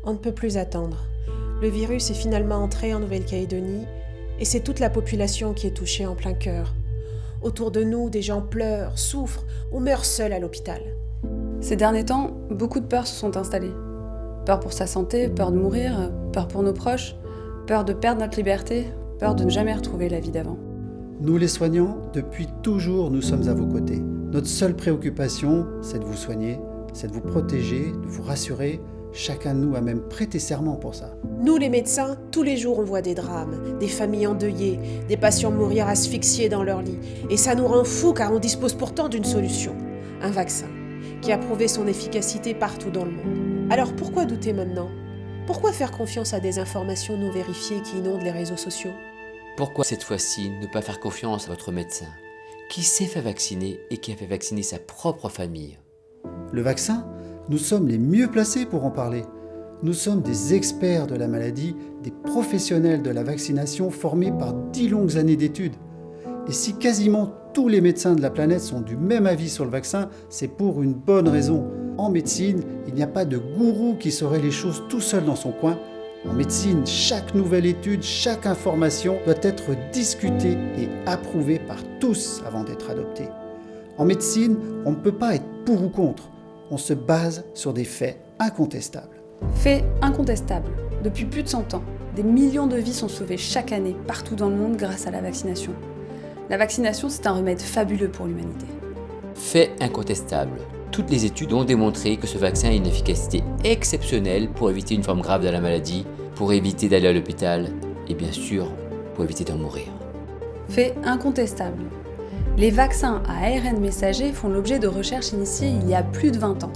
On ne peut plus attendre. Le virus est finalement entré en Nouvelle-Calédonie et c'est toute la population qui est touchée en plein cœur. Autour de nous, des gens pleurent, souffrent ou meurent seuls à l'hôpital. Ces derniers temps, beaucoup de peurs se sont installées. Peur pour sa santé, peur de mourir, peur pour nos proches, peur de perdre notre liberté, peur de ne jamais retrouver la vie d'avant. Nous les soignants, depuis toujours, nous sommes à vos côtés. Notre seule préoccupation, c'est de vous soigner, c'est de vous protéger, de vous rassurer. Chacun de nous a même prêté serment pour ça. Nous, les médecins, tous les jours on voit des drames, des familles endeuillées, des patients mourir asphyxiés dans leur lit. Et ça nous rend fous car on dispose pourtant d'une solution, un vaccin, qui a prouvé son efficacité partout dans le monde. Alors pourquoi douter maintenant ? Pourquoi faire confiance à des informations non vérifiées qui inondent les réseaux sociaux ? Pourquoi cette fois-ci ne pas faire confiance à votre médecin, qui s'est fait vacciner et qui a fait vacciner sa propre famille ? Le vaccin, nous sommes les mieux placés pour en parler. Nous sommes des experts de la maladie, des professionnels de la vaccination formés par 10 longues années d'études. Et si quasiment tous les médecins de la planète sont du même avis sur le vaccin, c'est pour une bonne raison. En médecine, il n'y a pas de gourou qui saurait les choses tout seul dans son coin. En médecine, chaque nouvelle étude, chaque information doit être discutée et approuvée par tous avant d'être adoptée. En médecine, on ne peut pas être pour ou contre. On se base sur des faits incontestables. Fait incontestable. Depuis plus de 100 ans, des millions de vies sont sauvées chaque année partout dans le monde grâce à la vaccination. La vaccination, c'est un remède fabuleux pour l'humanité. Fait incontestable. Toutes les études ont démontré que ce vaccin a une efficacité exceptionnelle pour éviter une forme grave de la maladie, pour éviter d'aller à l'hôpital et bien sûr, pour éviter d'en mourir. Fait incontestable. Les vaccins à ARN messager font l'objet de recherches initiées il y a plus de 20 ans.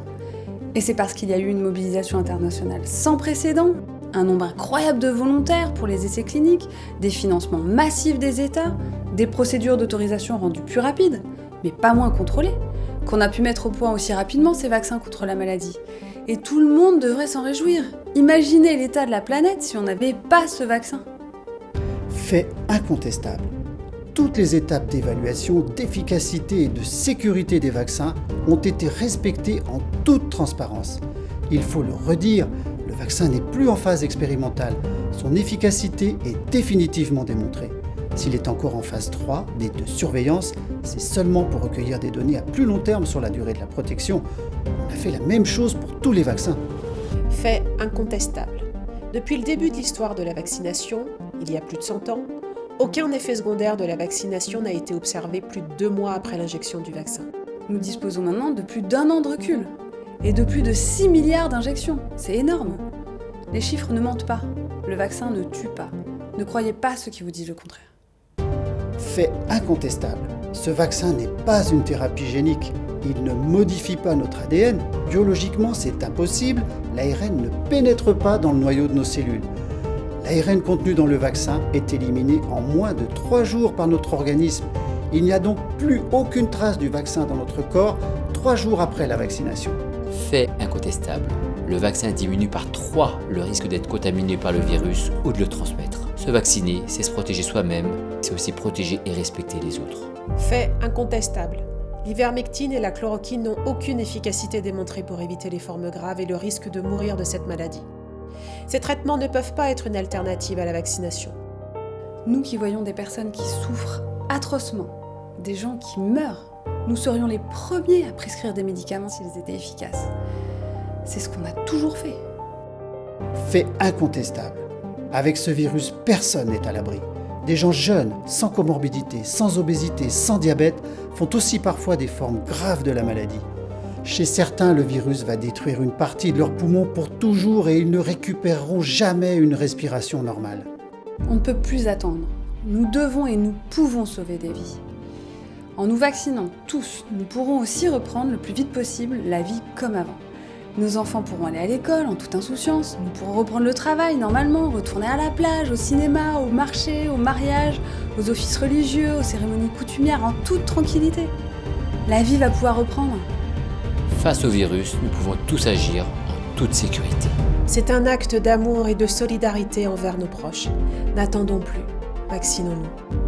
Et c'est parce qu'il y a eu une mobilisation internationale sans précédent, un nombre incroyable de volontaires pour les essais cliniques, des financements massifs des États, des procédures d'autorisation rendues plus rapides, mais pas moins contrôlées, qu'on a pu mettre au point aussi rapidement ces vaccins contre la maladie. Et tout le monde devrait s'en réjouir. Imaginez l'état de la planète si on n'avait pas ce vaccin. Fait incontestable. Toutes les étapes d'évaluation, d'efficacité et de sécurité des vaccins ont été respectées en toute transparence. Il faut le redire, le vaccin n'est plus en phase expérimentale. Son efficacité est définitivement démontrée. S'il est encore en phase 3, dite de surveillance, c'est seulement pour recueillir des données à plus long terme sur la durée de la protection. On a fait la même chose pour tous les vaccins. Fait incontestable. Depuis le début de l'histoire de la vaccination, il y a plus de 100 ans, aucun effet secondaire de la vaccination n'a été observé plus de 2 mois après l'injection du vaccin. Nous disposons maintenant de plus d'1 an de recul et de plus de 6 milliards d'injections. C'est énorme. Les chiffres ne mentent pas. Le vaccin ne tue pas. Ne croyez pas ceux qui vous disent le contraire. Fait incontestable. Ce vaccin n'est pas une thérapie génique. Il ne modifie pas notre ADN. Biologiquement, c'est impossible. L'ARN ne pénètre pas dans le noyau de nos cellules. L'ARN contenu dans le vaccin est éliminé en moins de 3 jours par notre organisme. Il n'y a donc plus aucune trace du vaccin dans notre corps 3 jours après la vaccination. Fait incontestable. Le vaccin diminue par 3 le risque d'être contaminé par le virus ou de le transmettre. Se vacciner, c'est se protéger soi-même, c'est aussi protéger et respecter les autres. Fait incontestable. L'ivermectine et la chloroquine n'ont aucune efficacité démontrée pour éviter les formes graves et le risque de mourir de cette maladie. Ces traitements ne peuvent pas être une alternative à la vaccination. Nous qui voyons des personnes qui souffrent atrocement, des gens qui meurent, nous serions les premiers à prescrire des médicaments s'ils étaient efficaces. C'est ce qu'on a toujours fait. Fait incontestable. Avec ce virus, personne n'est à l'abri. Des gens jeunes, sans comorbidité, sans obésité, sans diabète, font aussi parfois des formes graves de la maladie. Chez certains, le virus va détruire une partie de leurs poumons pour toujours et ils ne récupéreront jamais une respiration normale. On ne peut plus attendre. Nous devons et nous pouvons sauver des vies. En nous vaccinant tous, nous pourrons aussi reprendre le plus vite possible la vie comme avant. Nos enfants pourront aller à l'école en toute insouciance, nous pourrons reprendre le travail normalement, retourner à la plage, au cinéma, au marché, au mariage, aux offices religieux, aux cérémonies coutumières en toute tranquillité. La vie va pouvoir reprendre. Face au virus, nous pouvons tous agir en toute sécurité. C'est un acte d'amour et de solidarité envers nos proches. N'attendons plus. Vaccinons-nous.